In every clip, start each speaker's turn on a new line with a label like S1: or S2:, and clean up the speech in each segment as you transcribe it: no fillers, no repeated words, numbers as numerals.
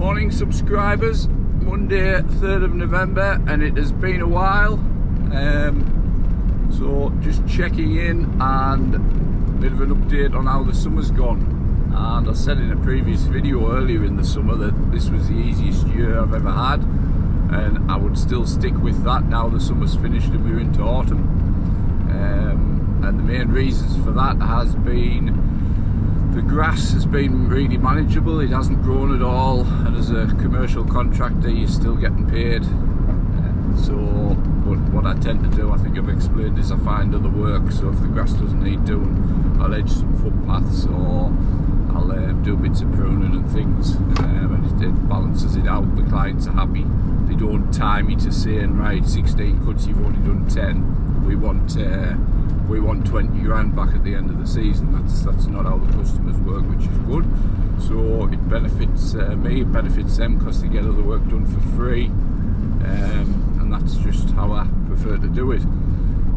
S1: Morning subscribers, Monday 3rd of November, and it has been a while, so just checking in and a bit of an update on how the summer's gone. And I said in a previous video earlier in the summer that this was the easiest year I've ever had, and I would still stick with that now the summer's finished and we're into autumn. And the main reasons for that has been the grass has been really manageable. It hasn't grown at all, and as a commercial contractor you're still getting paid. But what I tend to do, I think I've explained, is I find other work. So if the grass doesn't need doing, I'll edge some footpaths, or I'll do bits of pruning and things, and it balances it out. The clients are happy. They don't tie me to saying, right, 16 cuts, you've only done 10. We want 20 grand back at the end of the season. That's not how the customers work, which is good. So it benefits me, it benefits them, because they get other work done for free, and that's just how I prefer to do it.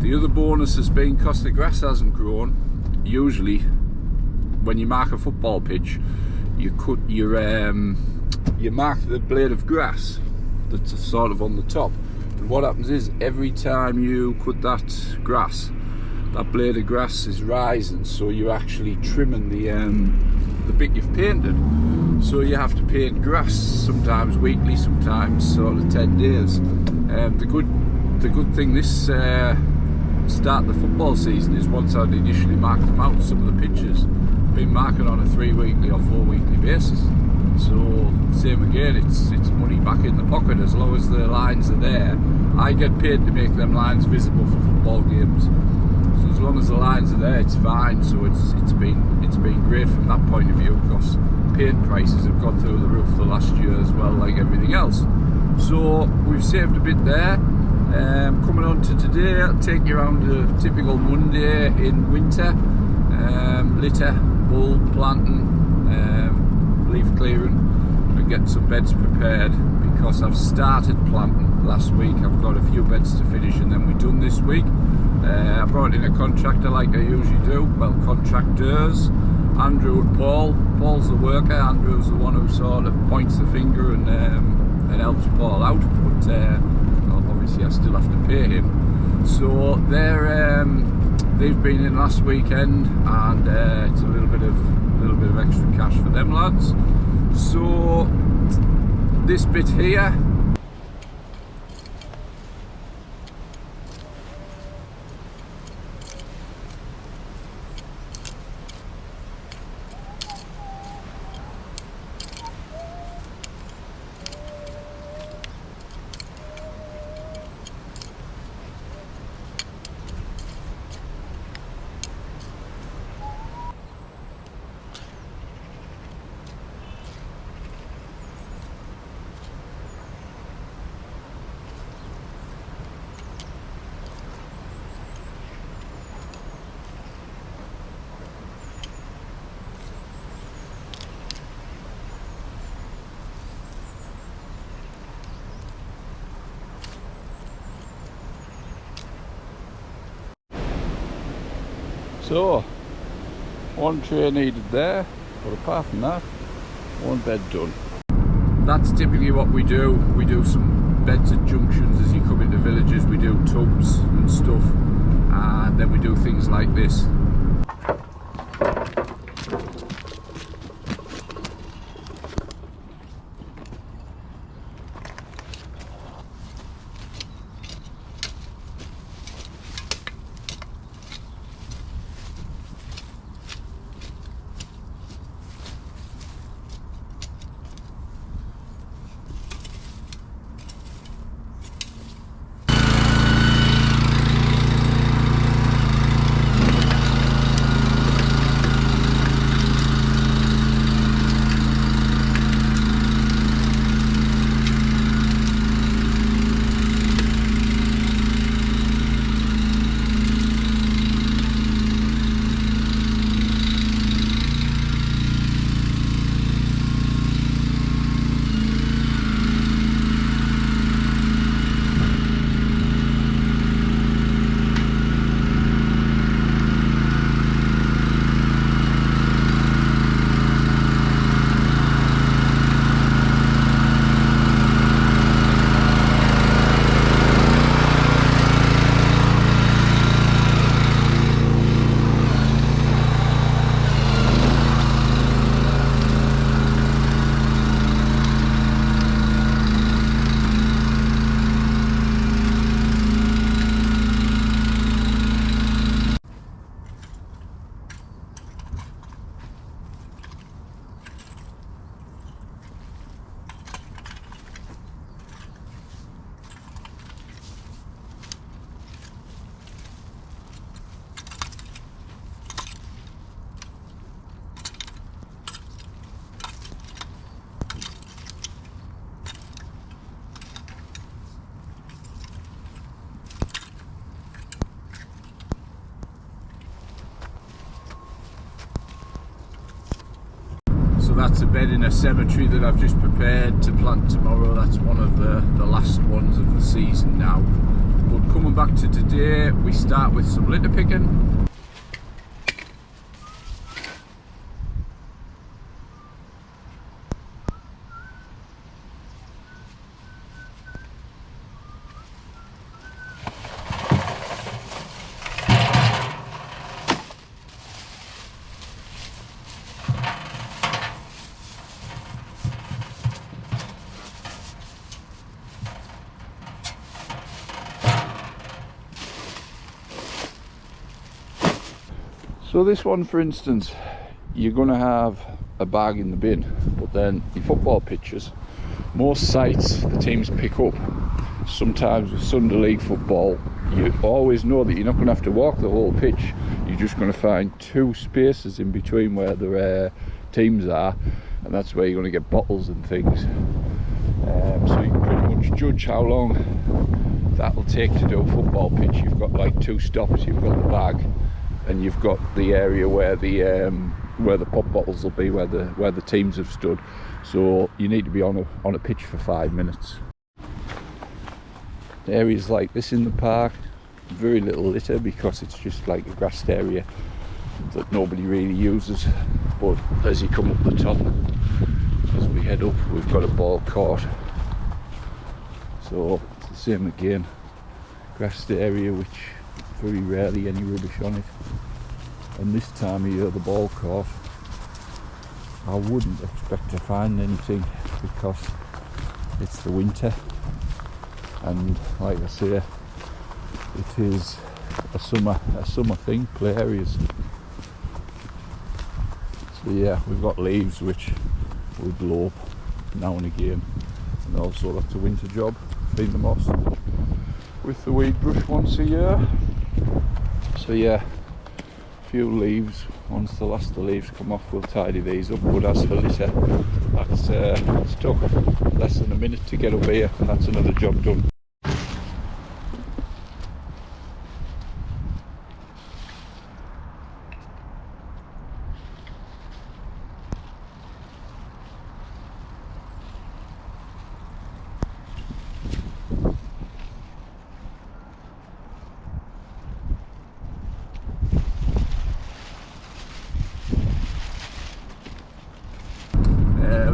S1: The other bonus has been, because the grass hasn't grown, usually when you mark a football pitch, you mark the blade of grass that's sort of on the top, and what happens is every time you cut that grass, that blade of grass is rising, so you're actually trimming the bit you've painted. So you have to paint grass sometimes weekly, sometimes sort of 10 days. The good thing this start the football season is, once I'd initially marked them out, some of the pitches, I've been marking on a 3-weekly or 4-weekly basis. So same again, it's money back in the pocket as long as the lines are there. I get paid to make them lines visible for football games. So as long as the lines are there, it's fine. So it's been great from that point of view, because paint prices have gone through the roof the last year as well, like everything else. So we've saved a bit there. Coming on to today, I'll take you around a typical Monday in winter. Litter, bulb planting, leaf clearing, and get some beds prepared, because I've started planting last week. I've got a few beds to finish, and then we're done this week. I brought in a contractor like I usually do. Well, contractors, Andrew and Paul. Paul's the worker, Andrew's the one who sort of points the finger and helps Paul out, but obviously I still have to pay him. So they've been in last weekend, and it's a little bit of extra cash for them lads. So this bit here, so one tray needed there, but apart from that, one bed done. That's typically what we do. We do some beds at junctions as you come into villages. We do tubs and stuff, and then we do things like this. to bed in a cemetery that I've just prepared to plant tomorrow. That's one of the last ones of the season now. But coming back to today, we start with some litter picking. So this one, for instance, you're going to have a bag in the bin, but then your football pitches, most sites the teams pick up. Sometimes with Sunday League football, you always know that you're not going to have to walk the whole pitch. You're just going to find two spaces in between where the teams are, and that's where you're going to get bottles and things. So you can pretty much judge how long that'll take to do a football pitch. You've got like two stops. You've got the bag, and you've got the area where the pop bottles will be, where the teams have stood. So you need to be on a pitch for 5 minutes. Areas like this in the park, very little litter because it's just like a grassed area that nobody really uses. But as you come up the top, as we head up, we've got a ball court. So it's the same again, grassed area which very rarely any rubbish on it. And this time of year, the ball court, I wouldn't expect to find anything because it's the winter, and like I say, it is a summer thing, play areas. So yeah, we've got leaves which will blow up now and again, and also that's a winter job, clean the moss with the weed brush once a year. So yeah, a few leaves. Once the last of the leaves come off, we'll tidy these up. But as for litter, that's took less than a minute to get up here, and that's another job done.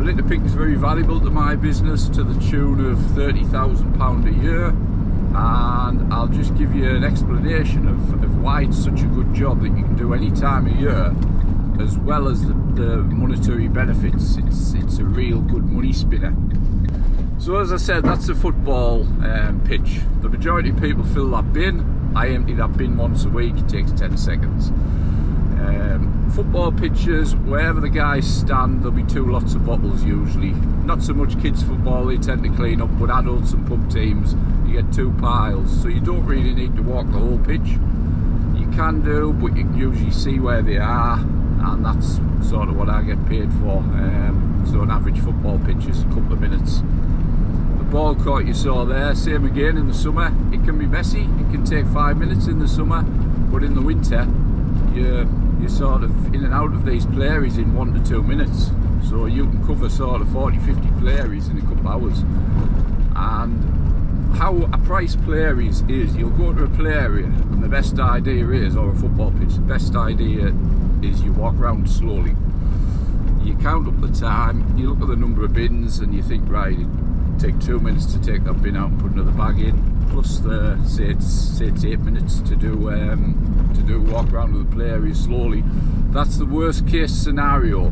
S1: Litter pick is very valuable to my business, to the tune of £30,000 a year, and I'll just give you an explanation of why it's such a good job that you can do any time of year, as well as the monetary benefits. It's a real good money spinner. So as I said, that's a football pitch. The majority of people fill that bin. I empty that bin once a week. It takes 10 seconds. Football pitches, wherever the guys stand, there'll be two lots of bottles usually. Not so much kids football, they tend to clean up, but adults and pub teams, you get two piles. So you don't really need to walk the whole pitch. You can do, but you can usually see where they are, and that's sort of what I get paid for. So an average football pitch is a couple of minutes. The ball court you saw there, same again in the summer. It can be messy, it can take 5 minutes in the summer, but in the winter, you're sort of in and out of these play areas in 1 to 2 minutes, so you can cover sort of 40-50 play areas in a couple of hours. And how a price play areas is, you'll go to a play area and the best idea is, or a football pitch, the best idea is you walk around slowly. You count up the time, you look at the number of bins, and you think, right, it'll take 2 minutes to take that bin out and put another bag in, plus the say it's 8 minutes to do walk around to the play area slowly. That's the worst case scenario.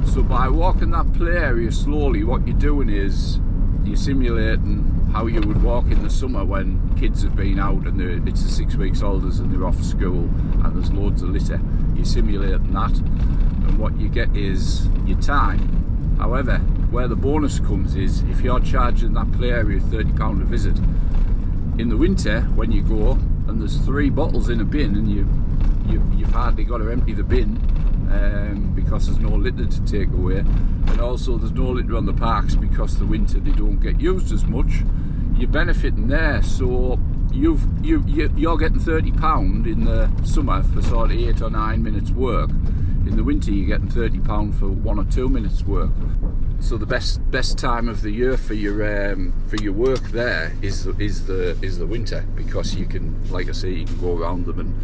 S1: So by walking that play area slowly, what you're doing is you're simulating how you would walk in the summer when kids have been out and it's the 6 weeks holidays and they're off school and there's loads of litter. You're simulating that, and what you get is your time. However, where the bonus comes is if you're charging that play area £30 a visit, in the winter when you go and there's 3 bottles in a bin and you've hardly got to empty the bin because there's no litter to take away, and also there's no litter on the parks because the winter they don't get used as much, you're benefiting there. So you're getting £30 in the summer for sort of 8 or 9 minutes work. In the winter you're getting £30 for 1 or 2 minutes work. So the best time of the year for your work there is the winter, because you can, like I say, you can go around them and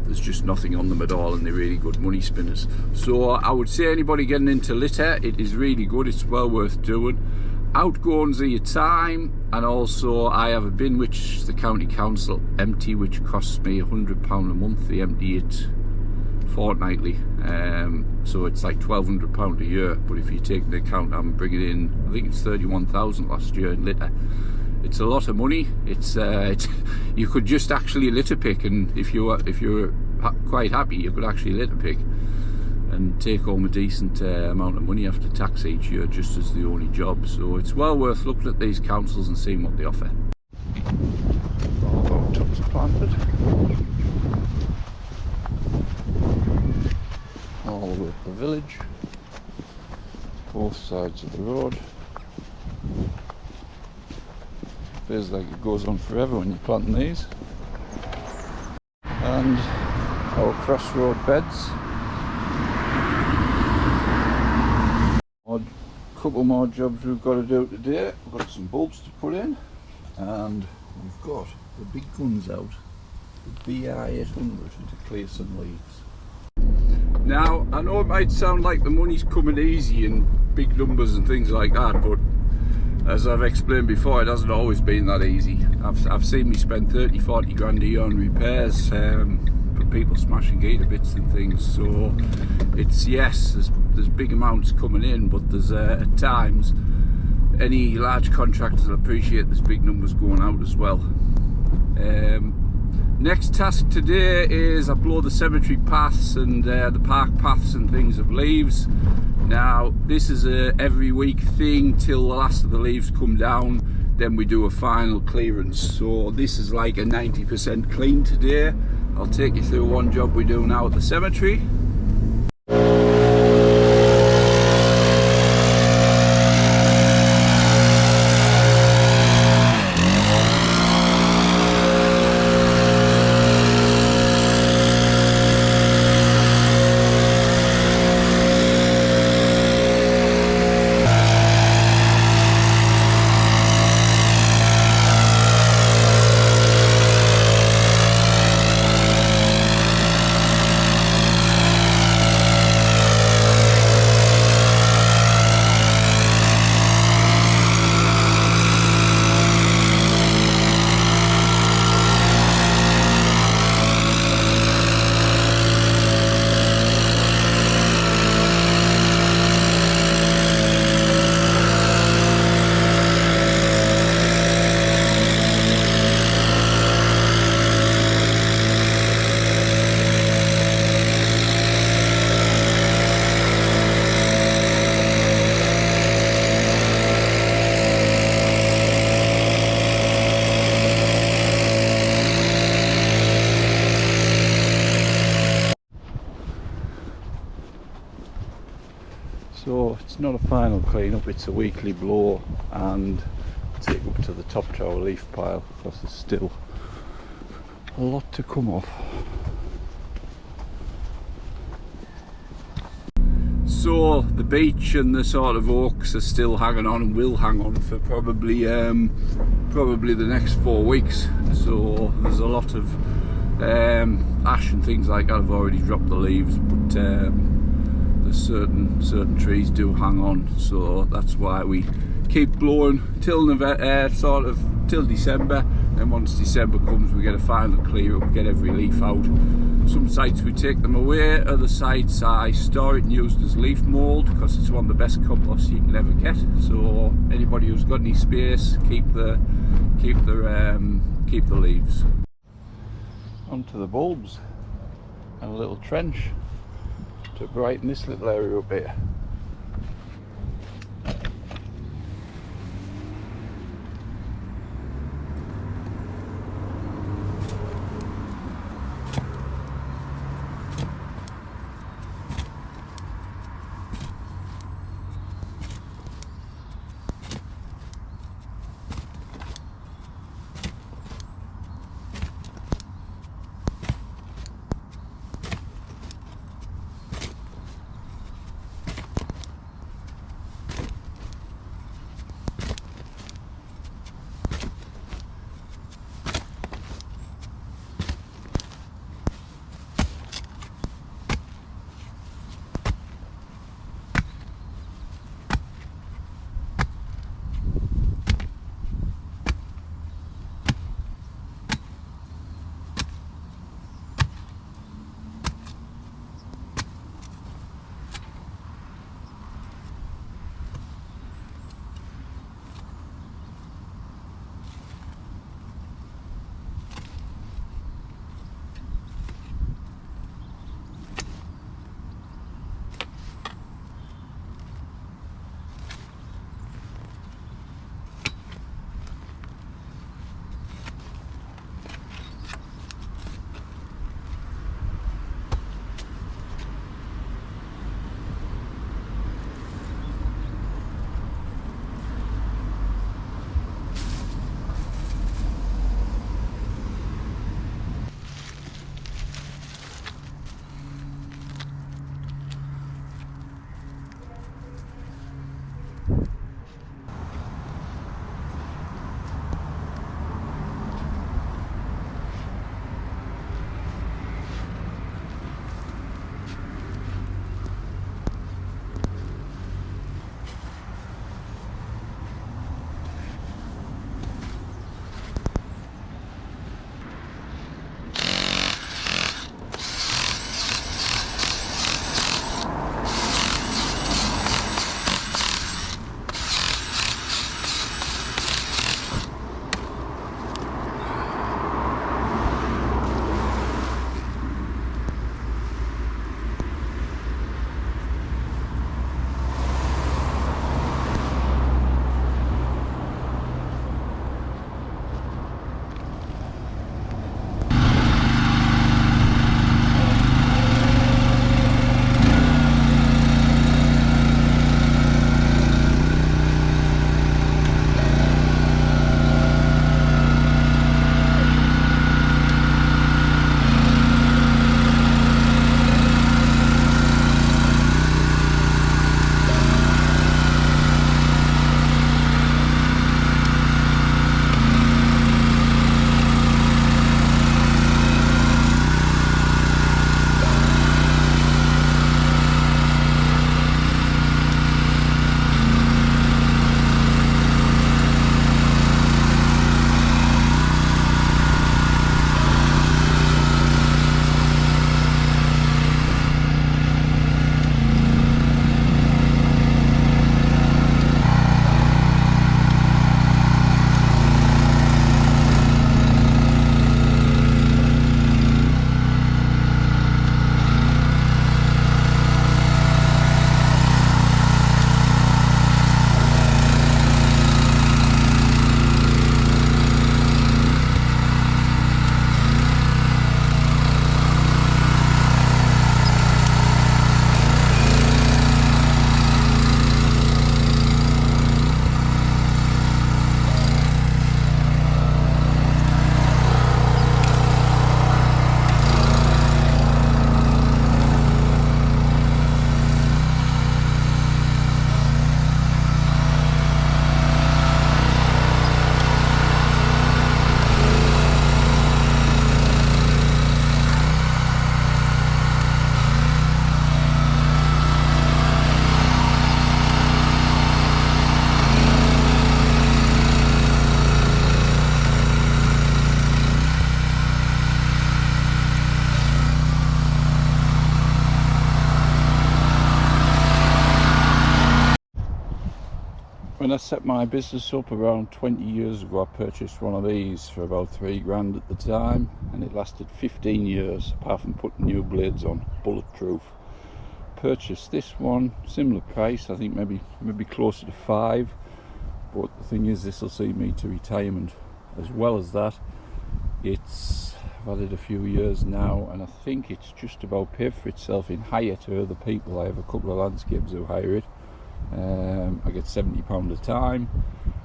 S1: there's just nothing on them at all, and they're really good money spinners. So I would say anybody getting into litter, it is really good, it's well worth doing. Outgoings are your time, and also I have a bin which the county council empty, which costs me £100 a month. They empty it fortnightly, so it's like £1,200 a year. But if you take into account I'm bringing in, I think it's 31,000 last year in litter. It's a lot of money. It's you could just actually litter pick, and if you're quite happy, you could actually litter pick and take home a decent amount of money after tax each year, just as the only job. So it's well worth looking at these councils and seeing what they offer. All our tubs planted all the way up the village, both sides of the road. Feels like it goes on forever when you're planting these. And our crossroad beds. A couple more jobs we've got to do today. We've got some bulbs to put in, and we've got the big guns out, the BI-800, to clear some leaves. Now, I know it might sound like the money's coming easy and big numbers and things like that, but as I've explained before, it hasn't always been that easy. I've seen me spend 30-40 grand a year on repairs for people smashing gator bits and things. So it's, yes, there's big amounts coming in, but there's at times any large contractors will appreciate there's big numbers going out as well. Next task today is I blow the cemetery paths and the park paths and things of leaves. Now this is a every week thing till the last of the leaves come down, then we do a final clearance. So this is like a 90% clean today. I'll take you through one job we do now at the cemetery. So it's not a final clean up, it's a weekly blow and take up to the top tower leaf pile, because there's still a lot to come off. So the beech and the sort of oaks are still hanging on and will hang on for probably the next 4 weeks. So there's a lot of ash and things like that have already dropped the leaves, but certain trees do hang on, so that's why we keep blowing till till December. And once December comes, we get a final clear up, get every leaf out. Some sites we take them away, other sites I store it and use it as leaf mould, because it's one of the best composts you can ever get. So anybody who's got any space, keep the leaves. Onto the bulbs and a little trench to brighten this little area up here. When I set my business up around 20 years ago, I purchased one of these for about 3 grand at the time, and it lasted 15 years apart from putting new blades on, bulletproof. Purchased this one, similar price, I think maybe closer to 5, but the thing is, this will see me to retirement. As well as that, I've had it a few years now, and I think it's just about paid for itself in hire to other people. I have a couple of landscapers who hire it. I get £70 a time,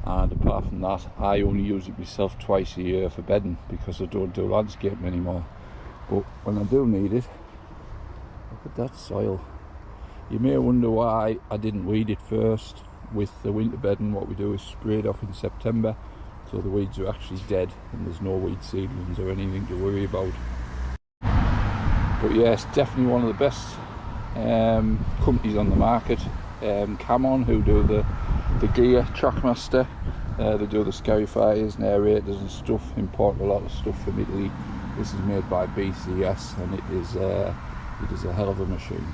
S1: and apart from that, I only use it myself twice a year for bedding because I don't do landscaping anymore. But when I do need it, look at that soil. You may wonder why I didn't weed it first. With the winter bedding, what we do is spray it off in September, so the weeds are actually dead and there's no weed seedlings or anything to worry about. But yes, definitely one of the best companies on the market. Camon, who do the gear, Trackmaster, they do the scarifiers and aerators and stuff, import a lot of stuff from Italy. This is made by BCS, and it is a hell of a machine.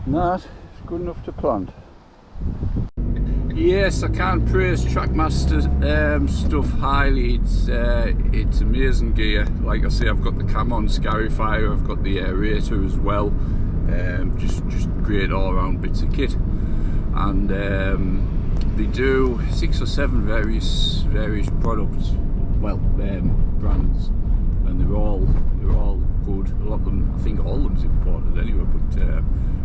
S1: That is good enough to plant. Yes, I can't praise Trackmaster stuff highly. It's amazing gear. Like I say, I've got the Camon scarifier, I've got the aerator as well. Just great all-round bits of kit, and they do 6 or 7 various products, well, brands, and they're all good. A lot of them, I think all of them's imported anyway, but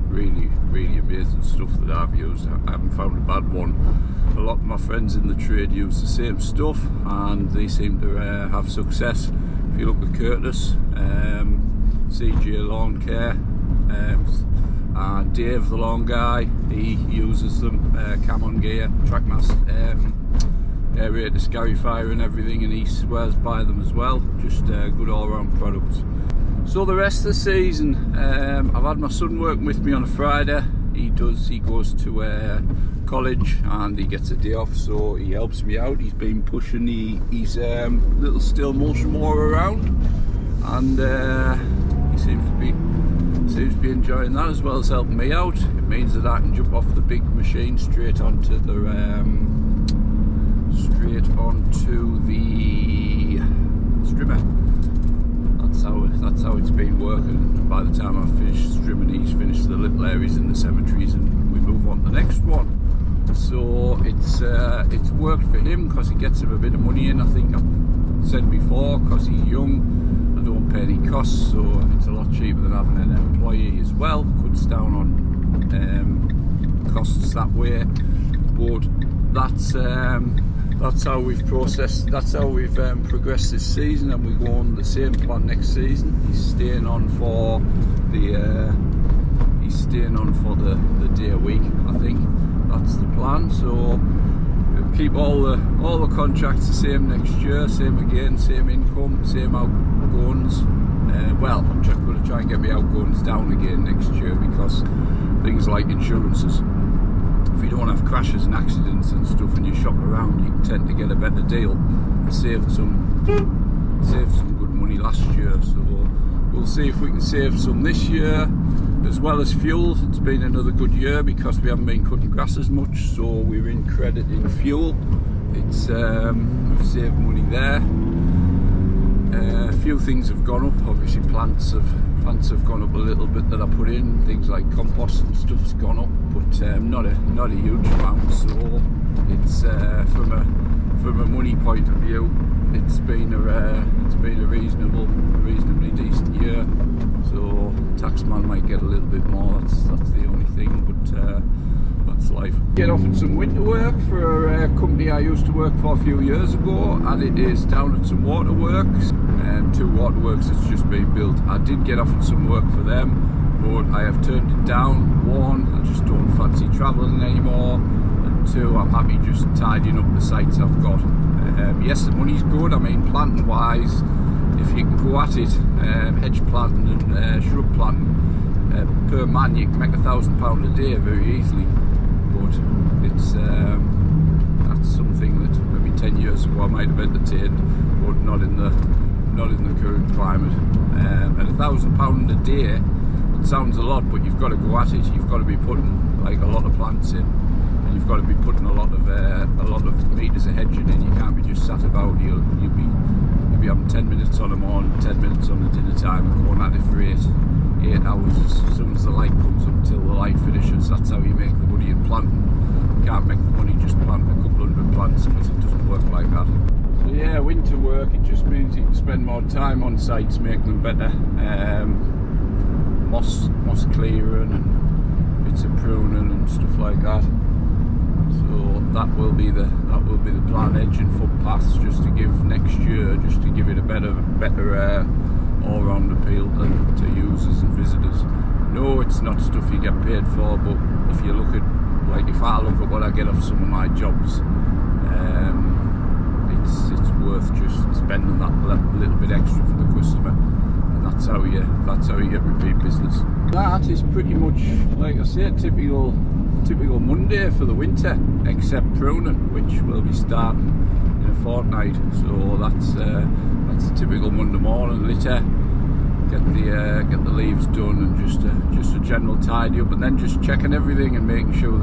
S1: really amazing stuff that I've used. I haven't found a bad one. A lot of my friends in the trade use the same stuff, and they seem to have success. If you look at Curtis, CJ Lawn Care, and Dave the lawn guy, he uses them. Camon gear, Trackmaster, aerator, scarifier and everything, and he swears by them as well. Just good all-round products. So the rest of the season, I've had my son working with me on a Friday. He goes to college and he gets a day off, so he helps me out. He's been pushing his little still motion mower around, and he seems to be enjoying that as well as helping me out. It means that I can jump off the big machine straight onto the strimmer. That's how it's been working. And by the time I've finished strimming, he's finished the little areas in the cemeteries, and we move on to the next one. So it's worked for him because it gets him a bit of money in. I think said before, because he's young, I don't pay any costs, so it's a lot cheaper than having an employee as well. Cuts down on costs that way. But that's how we've progressed this season, and we go on the same plan next season. He's staying on for the day a week, I think. That's the plan. So we'll keep all the contracts the same next year, same again, same income, same outgoings. Well, I'm going to try and get my outgoings down again next year, because things like insurances, if you don't have crashes and accidents and stuff and you shop around, you tend to get a better deal. I saved some good money last year, so we'll see if we can save some this year, as well as fuel. It's been another good year because we haven't been cutting grass as much, so we're in credit in fuel. It's we've saved money there. A few things have gone up. Obviously plants have gone up a little bit that I put in. Things like compost and stuff's gone up, but not a huge amount. So it's from a money point of view, it's been a reasonably decent year. So taxman might get a little bit more. That's the only thing, but that's life. Get offered some winter work for a company I used to work for a few years ago, and it is down at some waterworks. 2 waterworks that's just been built. I did get offered some work for them, but I have turned it down. 1, I just don't fancy travelling anymore, and 2, I'm happy just tidying up the sites I've got. Yes, the money's good. I mean, planting wise, if you can go at it, hedge planting and shrub planting, per man you can make £1,000 a day very easily. But it's that's something that maybe 10 years ago I might have entertained, but not in the current climate. And £1,000 a day, it sounds a lot, but you've got to go at it. You've got to be putting like a lot of plants in, and you've got to be putting a lot of meters of hedging in. You can't be just sat about. You'll be having 10 minutes on a morning, 10 minutes on the dinner time, and going at it for 8 hours as soon as the light comes up till the light finishes. That's how you make the money in planting. You can't make the money just planting a couple hundred plants, because it doesn't work like that. So yeah, winter work, it just means you can spend more time on sites, making them better. Moss clearing and bits of pruning and stuff like that. So that will be the plan. Edging footpaths just to give next year, just to give it a better all-round appeal to users and visitors. No, it's not stuff you get paid for, but if you look at, like, if I look at what I get off some of my jobs, it's worth just spending that little bit extra for the customer, and that's how you get repeat business. That is pretty much, like I said, typical Monday for the winter, except pruning, which will be starting in a fortnight. So that's a typical Monday morning. Litter, get the leaves done, and just a general tidy up, and then just checking everything and making sure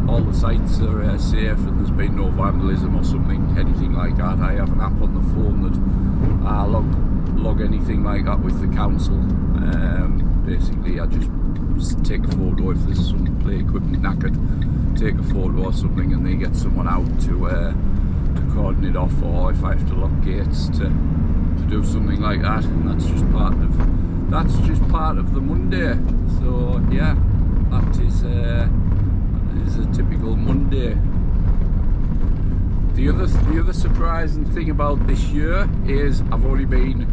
S1: all the sites are safe and there's been no vandalism or something, anything like that. I have an app on the phone that I log anything like that with the council. Basically, I just take a photo if there's some play equipment knackered, take a photo or something, and they get someone out to cordon it off, or if I have to lock gates to do something like that. And that's just part of the Monday. So yeah, that is a typical Monday. The other surprising thing about this year is I've only been,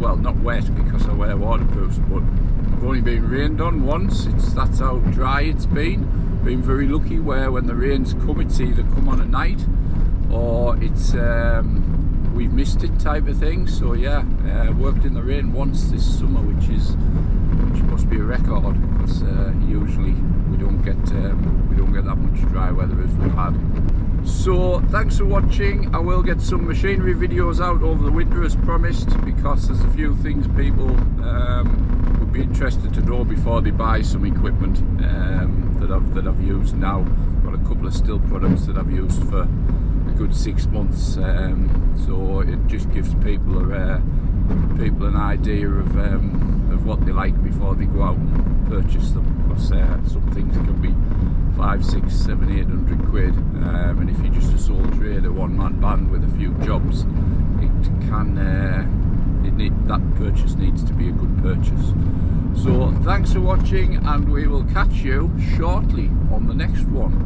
S1: well, not wet because I wear waterproofs, but I've only been rained on once. That's how dry it's been. Been very lucky where when the rains come, it's either come on at night or it's we've missed it type of thing. So yeah, worked in the rain once this summer, which must be a record, because usually we don't get that much dry weather as we've had. So thanks for watching. I will get some machinery videos out over the winter as promised, because there's a few things people would be interested to know before they buy some equipment that I've used now. Got a couple of still products that I've used for a good 6 months, so it just gives people an idea of what they like before they go out and purchase them, because some things can be 5 5, 6, 7, 800 quid, and if you're just a sole trader, one-man band with a few jobs, that purchase needs to be a good purchase. So thanks for watching, and we will catch you shortly on the next one.